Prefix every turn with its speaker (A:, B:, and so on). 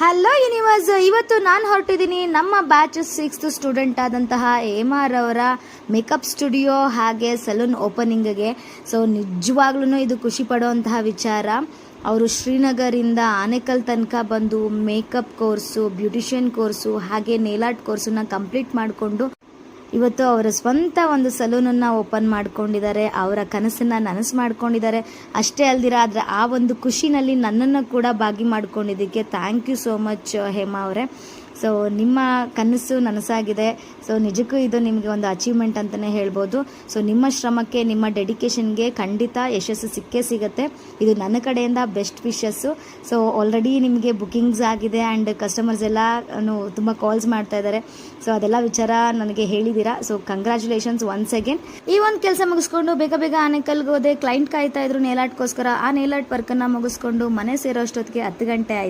A: Hello universe, ಇವತ್ತು ನಾನು ಹೊರಟಿದ್ದೀನಿ ನಮ್ಮ ಬ್ಯಾಚ್ 6th ಸ್ಟೂಡೆಂಟ್ ಆದಂತಹ ಹೇಮಾರ್ ಅವರ ಮೇಕಪ್ ಸ್ಟುಡಿಯೋ ಹಾಗೆ ಸಲೂನ್ ಓಪನಿಂಗ್ಗೆ. ಸೊ ನಿಜವಾಗ್ಲೂ ಇದು ಖುಷಿ ಪಡುವಂತಹ ವಿಚಾರ. ಅವರು ಶ್ರೀನಗರಿಂದ ಆನೇಕಲ್ ತನಕ ಬಂದು ಮೇಕಪ್ ಕೋರ್ಸು, ಬ್ಯೂಟಿಷಿಯನ್ ಕೋರ್ಸು ಹಾಗೆ ನೇಲ್ ಆರ್ಟ್ ಕೋರ್ಸನ್ನ ಕಂಪ್ಲೀಟ್ ಮಾಡಿಕೊಂಡು ಇವತ್ತು ಅವರ ಸ್ವಂತ ಒಂದು ಸಲೂನನ್ನು ಓಪನ್ ಮಾಡ್ಕೊಂಡಿದ್ದಾರೆ. ಅವರ ಕನಸನ್ನು ನನಸು ಮಾಡ್ಕೊಂಡಿದ್ದಾರೆ. ಅಷ್ಟೇ ಅಲ್ದಿರ ಆದರೆ ಆ ಒಂದು ಖುಷಿನಲ್ಲಿ ನನ್ನನ್ನು ಕೂಡ ಭಾಗಿ ಮಾಡ್ಕೊಂಡಿದ್ದಕ್ಕೆ thank you so much Hema ಅವರೇ. ಸೊ ನಿಮ್ಮ ಕನಸು ನನಸಾಗಿದೆ. ಸೊ ನಿಜಕ್ಕೂ ಇದು ನಿಮಗೆ ಒಂದು ಅಚೀವ್ಮೆಂಟ್ ಅಂತಲೇ ಹೇಳ್ಬೋದು. ಸೊ ನಿಮ್ಮ ಶ್ರಮಕ್ಕೆ, ನಿಮ್ಮ ಡೆಡಿಕೇಶನ್ಗೆ ಖಂಡಿತ ಯಶಸ್ಸು ಸಿಕ್ಕೇ ಸಿಗುತ್ತೆ. ಇದು ನನ್ನ ಕಡೆಯಿಂದ ಬೆಸ್ಟ್ ವಿಶಸ್ಸು. ಸೊ ಆಲ್ರೆಡಿ ನಿಮಗೆ ಬುಕಿಂಗ್ಸ್ ಆಗಿದೆ ಆ್ಯಂಡ್ ಕಸ್ಟಮರ್ಸ್ ಎಲ್ಲ ತುಂಬ ಕಾಲ್ಸ್ ಮಾಡ್ತಾ ಇದ್ದಾರೆ. ಸೊ ಅದೆಲ್ಲ ವಿಚಾರ ನನಗೆ ಹೇಳಿದ್ದೀರಾ. So congratulations once again. ಈ ಒಂದು ಕೆಲಸ ಮುಗಿಸ್ಕೊಂಡು ಬೇಗ ಬೇಗ ಆನೇಕಲ್ಗೆ ಹೋದೆ. ಕ್ಲೈಂಟ್ ಕಾಯ್ತಾ ಇದ್ರು ನೇಲ್ ಆರ್ಟ್ಗೋಸ್ಕರ. ಆ ನೇಲ್ ಆರ್ಟ್ ವರ್ಕನ್ನು ಮುಗಿಸ್ಕೊಂಡು ಮನೆ ಸೇರೋ ಅಷ್ಟೊತ್ತಿಗೆ 10 ಗಂಟೆ ಆಯಿತು.